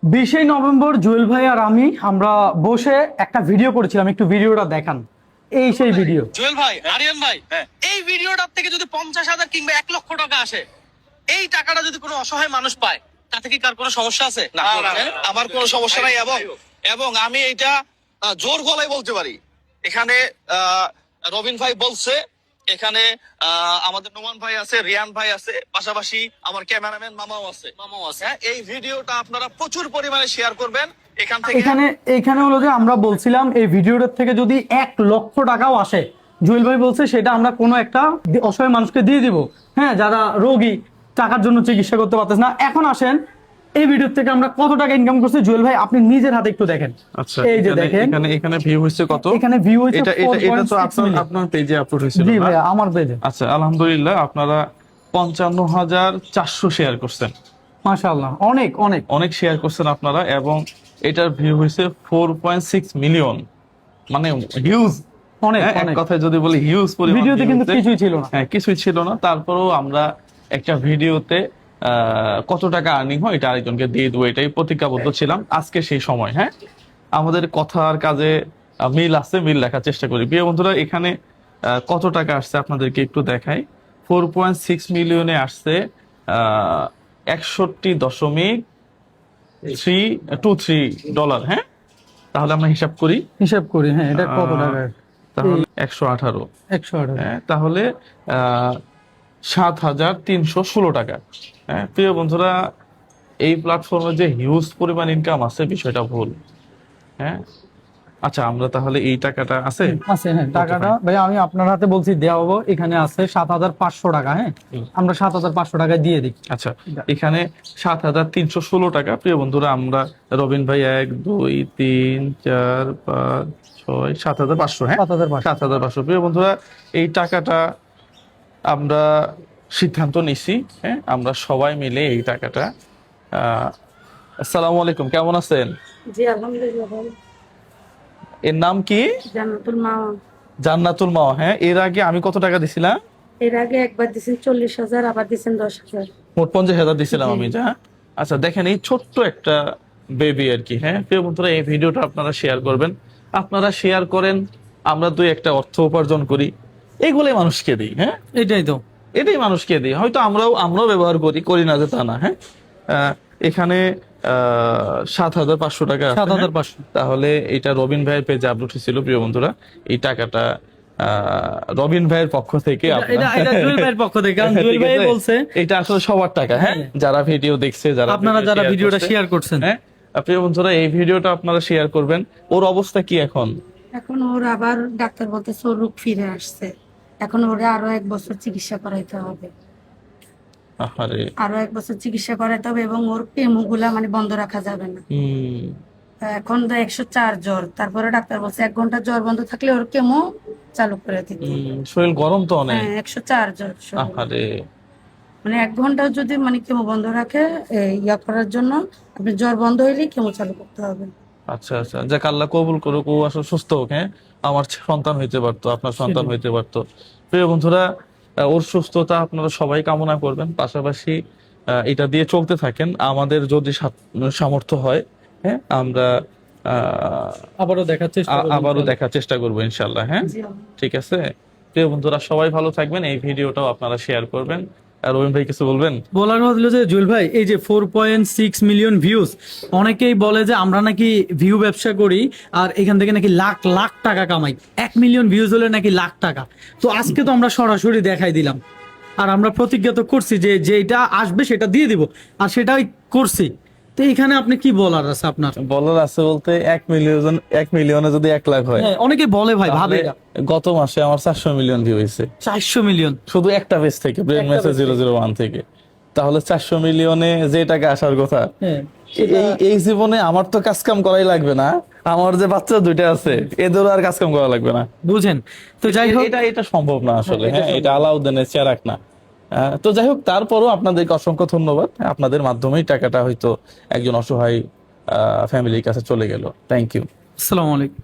20 November Jewel ভাই আর আমরা বসে একটা ভিডিও করেছিলাম, একটু ভিডিওটা দেখান। এই সেই ভিডিও। জুয়েল ভাই, আরিয়ান ভাই, এই ভিডিওটার থেকে যদি 50,000 কিংবা 1 লক্ষ টাকা আসে, এই টাকাটা যদি কোনো অসহায় মানুষ পায়, তাতে কি কার কোনো সমস্যা আছে? না, আমার কোনো সমস্যা নাই। এবং আমি এটা জোর গলায় বলতে পারি। এখানে রবিন ভাই বলছে, এখানে আমাদের নোমান ভাই আছে, রিয়ান ভাই আছে, পাশাপাশি আমার ক্যামেরাম্যান মামাও আছে। এই ভিডিওটা আপনারা প্রচুর পরিমাণে শেয়ার করবেন। এখানে হলো যে আমরা বলছিলাম এই ভিডিওটার থেকে যদি 1 লক্ষ টাকাও আসে, জুয়েল ভাই বলছে সেটা আমরা কোনো একটা অসহায় মানুষকে দিয়ে দিব। হ্যাঁ, যারা রোগী, টাকার জন্য চিকিৎসা করতে পারতেছে না। এখন আসেন এই ভিডিও থেকে আমরা কত টাকা ইনকাম করছি জুয়েল ভাই আপনি নিজের হাতে একটু দেখেন। আচ্ছা, এই যে দেখেন, এখানে ভিউ হইছে কত? এখানে ভিউ হইছে এটা তো আপনার পেজে আপলোড হয়েছিল। জি ভাই, আমার পেজে। আচ্ছা, আলহামদুলিল্লাহ, আপনারা 55,400 শেয়ার করছেন। মাশাআল্লাহ, অনেক অনেক অনেক শেয়ার করছেন আপনারা, এবং এটার ভিউ হয়েছে 4.6 মিলিয়ন, মানে হিউজ। অনেক এক অনেক কথায় যদি বলি হিউজ পরিমাণ। ভিডিওতে কিন্তু কিছুই ছিল না। হ্যাঁ, কিছুই ছিল না। তারপরেও আমরা একটা ভিডিওতে কত টাকা আর্নিং হয় এটা আরেকজনকে দিয়ে দেবো, এটাই প্রতিজ্ঞাবদ্ধ ছিলাম। আজকে সেই সময়। হ্যাঁ, আমাদের কথার কাজে মিল আছে, মিল রাখার চেষ্টা করি। প্রিয় বন্ধুরা, এখানে কত টাকা আসছে আপনাদেরকে একটু দেখাই। 4.6 মিলিয়নে আসছে 61.23 ডলার। হ্যাঁ, তাহলে আমরা হিসাব করি। হ্যাঁ, এটা কত টাকা? তাহলে 118। হ্যাঁ, তাহলে 7,316 টাকা। হ্যাঁ প্রিয় বন্ধুরা, এই প্ল্যাটফর্মে যে হিউজ পরিমাণ ইনকাম আছে বিষয়টা ভুল। হ্যাঁ, আচ্ছা, আমরা তাহলে এই টাকাটা আছে। হ্যাঁ, টাকাটা ভাই আমি আপনার হাতে বলছি দেওয়া হবো। এখানে আছে 7,500 টাকা। হ্যাঁ, আমরা 7,500 টাকা দিয়ে দিই। আচ্ছা, এখানে 7,316 টাকা। প্রিয় বন্ধুরা, আমরা রবিন ভাই 1 2 3 4 5 6 7,500। হ্যাঁ, 7,500। প্রিয় বন্ধুরা, এই টাকাটা আমরা সিদ্ধান্ত নিছি। হ্যাঁ, আমরা সবাই মিলে এই টাকাটা আসসালামু আলাইকুম, কেমন আছেন? জি আলহামদুলিল্লাহ ভালো। এর নাম কি? জান্নাতুল মাওয়া। জান্নাতুল মাওয়া। হ্যাঁ, এর আগে আমি কত টাকা দিছিলাম? এর আগে একবার দিছেন 40,000, আবার দিছেন 10,000। মোট 50,000 দিছিলাম আমি। যা আচ্ছা, দেখেন এই ছোট্ট একটা বেবি আর কি। হ্যাঁ প্রিয় বন্ধুরা, এই ভিডিওটা আপনারা শেয়ার করবেন। আপনারা শেয়ার করেন, আমরা দুই একটা অর্থ উপার্জন করি, এইগুলোই মানুষকে দিই। হ্যাঁ, এটাই মানুষকে দিই। হয়তো আমরাও ব্যবহার করি না যে তা না। হ্যাঁ, এখানে 7,500 টাকা। 7,500। তাহলে এটা রবিন ভাইয়ের পেজে আপলোড হয়েছিল। প্রিয় বন্ধুরা, এই টাকাটা রবিন ভাইয়ের পক্ষ থেকে এটা আসলে সবার টাকা। হ্যাঁ, যারা ভিডিও দেখছে, যারা ভিডিওটা শেয়ার করছেন। হ্যাঁ প্রিয় বন্ধুরা, এই ভিডিওটা আপনারা শেয়ার করবেন। ওর অবস্থা কি এখন? এখন ওর আবার ডাক্তার বলতেছে ওর রোগ ফিরে আসছে। এখন ওরে আরো 1 বছর চিকিৎসা করাইতে হবে। আরো 1 বছর চিকিৎসা করাইতে হবে, এবং ওর কেমোগুলা মানে বন্ধ রাখা যাবে না। এখন তো 104 জ্বর। তারপরে ডাক্তার বলছে 1 ঘন্টা জ্বর বন্ধ থাকলে ওর কেমো চালু করে দিতে। শরীর গরম তো অনেক। 104 জ্বর। মানে 1 ঘন্টা যদি মানে কেমো বন্ধ রাখে ইয়া করার জন্য, আপনি জ্বর বন্ধ হইলে কেমো চালু করতে হবে। আচ্ছা আচ্ছা, যাক, আল্লাহ কবুল করুক, ও আসলে সুস্থ হোক। হ্যাঁ, আমার সন্তান হইতে পারতো, আপনার সন্তান হইতে পারতো। প্রিয় বন্ধুরা, ওর সুস্থতা আপনারা সবাই কামনা করবেন। পাশাপাশি এটা দিয়ে চলতে থাকেন। আমাদের যদি সামর্থ্য হয়, হ্যাঁ, আমরা আবারও দেখার চেষ্টা করবো ইনশাল্লাহ। হ্যাঁ, ঠিক আছে। প্রিয় বন্ধুরা, সবাই ভালো থাকবেন। এই ভিডিওটাও আপনারা শেয়ার করবেন। আর রবিন ভাই কিছু বলবেন? বলার হলো যে জুয়েল ভাই, এই যে 4.6 মিলিয়ন ভিউজ, অনেকেই বলে যে আমরা নাকি ভিউ ব্যবসা করি আর এখান থেকে নাকি লাখ লাখ টাকা কামাই। 1 মিলিয়ন ভিউজ হলে নাকি লাখ টাকা। তো আজকে তো আমরা সরাসরি দেখাই দিলাম, আর আমরা প্রতিজ্ঞা তো করছি যে যেটা আসবে সেটা দিয়ে দিব, আর সেটাই করছি। তো এখানে আপনি কি বলার আছে? আপনার বলার আছে বলতে 1 মিলিয়নে যদি 1 লাখ হয়, অনেকে বলে ভাই ভাবে। গত মাসে আমার 400 মিলিয়ন ভিউ হয়েছে। 400 মিলিয়ন শুধু একটা পেজ থেকে, ব্রেন মেসেজ 001 থেকে। তাহলে 400 মিলিয়নে যে টাকা আসার কথা, এই জীবনে আমার তো কাজ কাম করাই লাগবে না। আমার যে বাচ্চা 2টা আছে, এদেরও আর কাজ কাম করা লাগবে না, বুঝেন? তো যাই হোক, এটা সম্ভব না আসলে। হ্যাঁ, এটা আলাউদ্দিনের চেরাক না। তো যাই হোক, তারপরও আপনাদেরকে অসংখ্য ধন্যবাদ। আপনাদের মাধ্যমেই টাকাটা হয়তো একজন অসহায় ফ্যামিলির কাছে চলে গেল। Thank you. আসসালামু আলাইকুম।